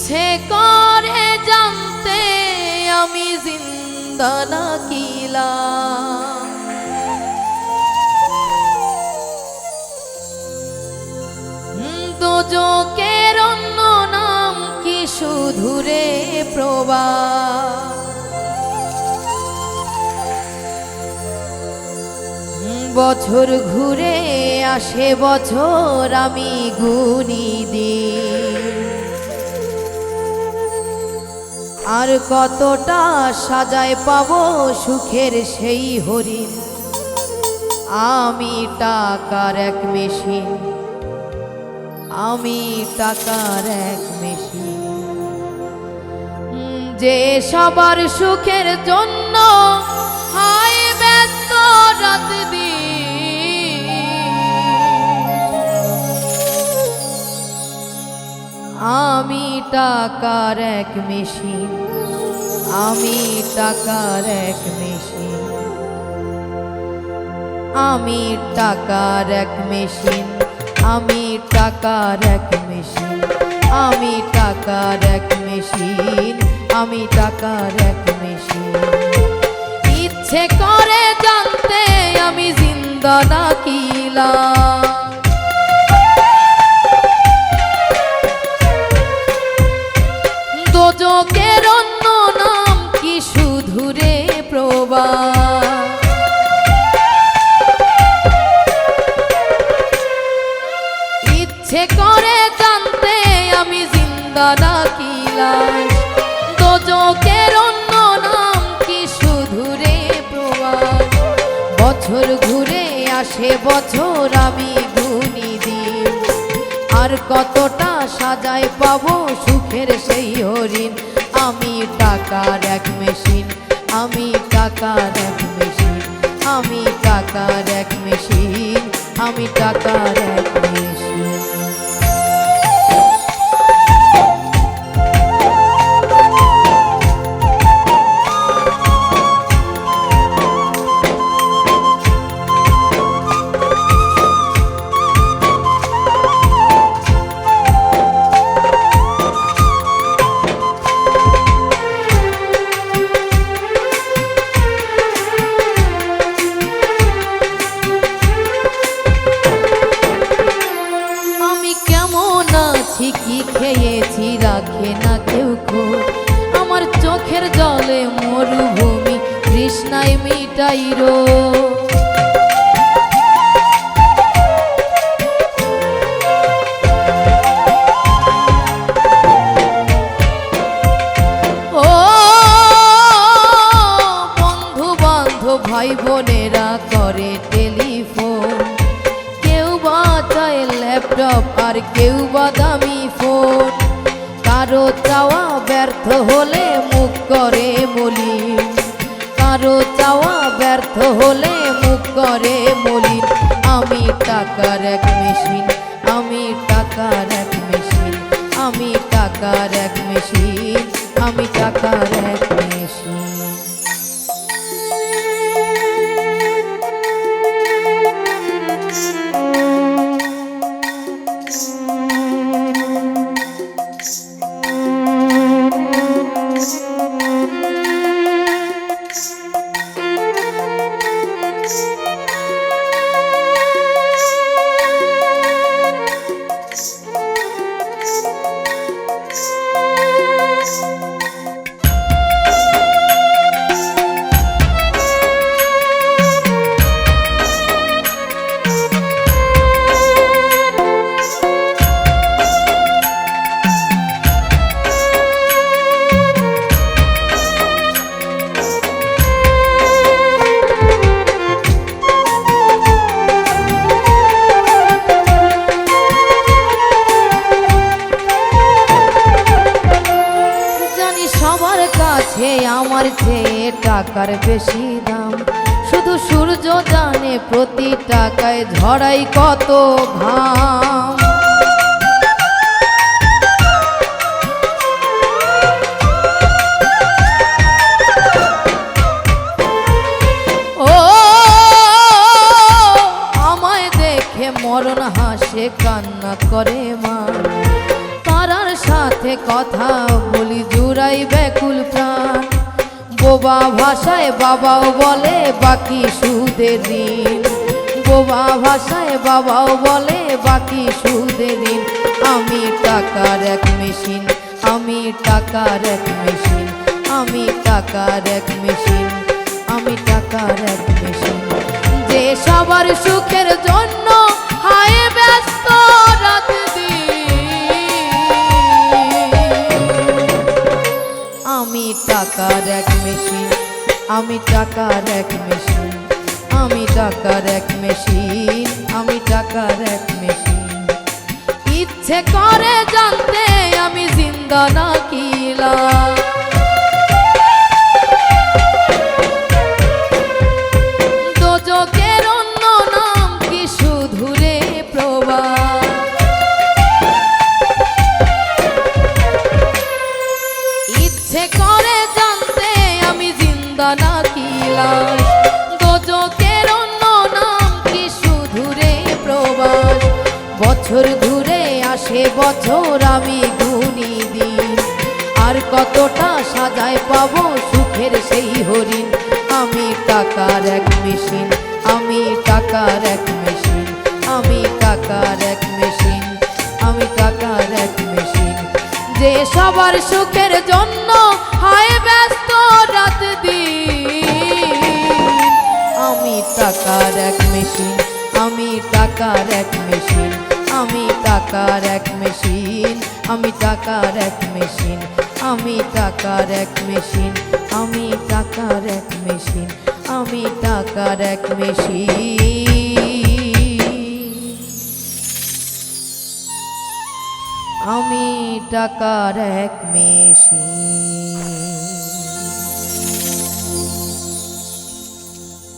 ইচ্ছে করে জানতে আমি জিন্দা নাকিলা, দোজকের অন্য নাম কি শুধু রে প্রবাহ। বছর ঘুরে আসে বছর আমি গুনি দিই, আর কতটা সাজায় পাবো সুখের সেই হরিণ। আমি টাকার এক মেশিন, আমি টাকার এক মেশিন, যে সবার সুখের জন্য হায় ব্যস্ত রাত দিন। আমি টাকার এক মেশিন, আমি টাকার এক মেশিন, আমি টাকার এক মেশিন, আমি টাকার এক মেশিন, আমি টাকার এক মেশিন, আমি টাকার এক মেশিন। ইচ্ছে করে জানতে আমি জিন্দা নাকিলা, দোজকের অন্য নাম কি শুধু রে প্রবাহ। ইচ্ছে করে জানতে আমি জিন্দা নাকিলা, দোজকের অন্য নাম কি শুধু রে প্রবাহ। বছর ঘুরে আসে বছর আমি গুনি দিই, আর কতটা সাজায় পাবো সুখের সেই হরিণ। আমি টাকার এক মেশিন, আমি টাকার এক মেশিন, আমি টাকার এক মেশিন, আমি টাকার এক মেশিন। কি খেয়েছি রাখে না কেউ খোঁজ, আমার চোখের জলে মরুভূমি তৃষ্ণায় মিটাই রোজ। ও বন্ধু বান্ধব ভাই বোনেরা করে টেলিফোন, কেউ বা চায় ল্যাপটপ আর কেউ বা দামি ফোন। কারো চাওয়া ব্যর্থ হলে মুখ করে মলিন, কারো চাওয়া ব্যর্থ হলে মুখ করে মলিন। আমি টাকার এক মেশিন, আমি টাকার এক মেশিন, আমি টাকার এক মেশিন, আমি টাকার এক মেশিন। আমার চেয়ে টাকার বেশি দাম, শুধু সূর্য জানে প্রতি টাকায় ঝরাই কত ঘাম। ও আমায় দেখে মরণ হাসে কান্না করে মা, তারার সাথে সাথে কথা বলি জুড়াই ব্যাকুল প্রাণ। বোবা ভাষায় বাবাও বলে বাকি সুদের ঋণ, বোবা ভাষায় বাবাও বলে বাকি সুদের ঋণ। আমি টাকার এক মেশিন, আমি টাকার এক মেশিন, আমি টাকার এক মেশিন, আমি টাকার এক মেশিন। যে সবার সুখের জন্য হায় ব্যস্ত রাত দিন। আমি টাকার এক মেশিন, আমি টাকার এক মেশিন, আমি টাকার এক মেশিন, আমি টাকার এক মেশিন। ইচ্ছে করে জানতে আমি জিন্দা নাকি লাশ, দোজখের অন্য নাম কি শুধু রে প্রবাস। ইচ্ছে করে জানতে আমি জিন্দা নাকি লাশ, দোজখের অন্য নাম কি শুধু রে প্রবাস। বছর ঘুরে আসে বছর আমি গুনি দিন, আর কতটা সাজায় পাবো সুখের সেই হরিণ। আমি টাকার এক মেশিন, আমি টাকার এক মেশিন, আমি টাকার এক মেশিন, আমি টাকার এক মেশিন। যে সবার সুখের জন্য হায় ব্যস্ত রাত দিন। আমি টাকার এক মেশিন, আমি টাকার এক মেশিন, আমি টাকার এক মেশিন, আমি টাকার এক মেশিন, আমি টাকার এক মেশিন, আমি টাকার এক মেশিন, আমি টাকার এক মেশিন, আমি টাকার এক মেশিন।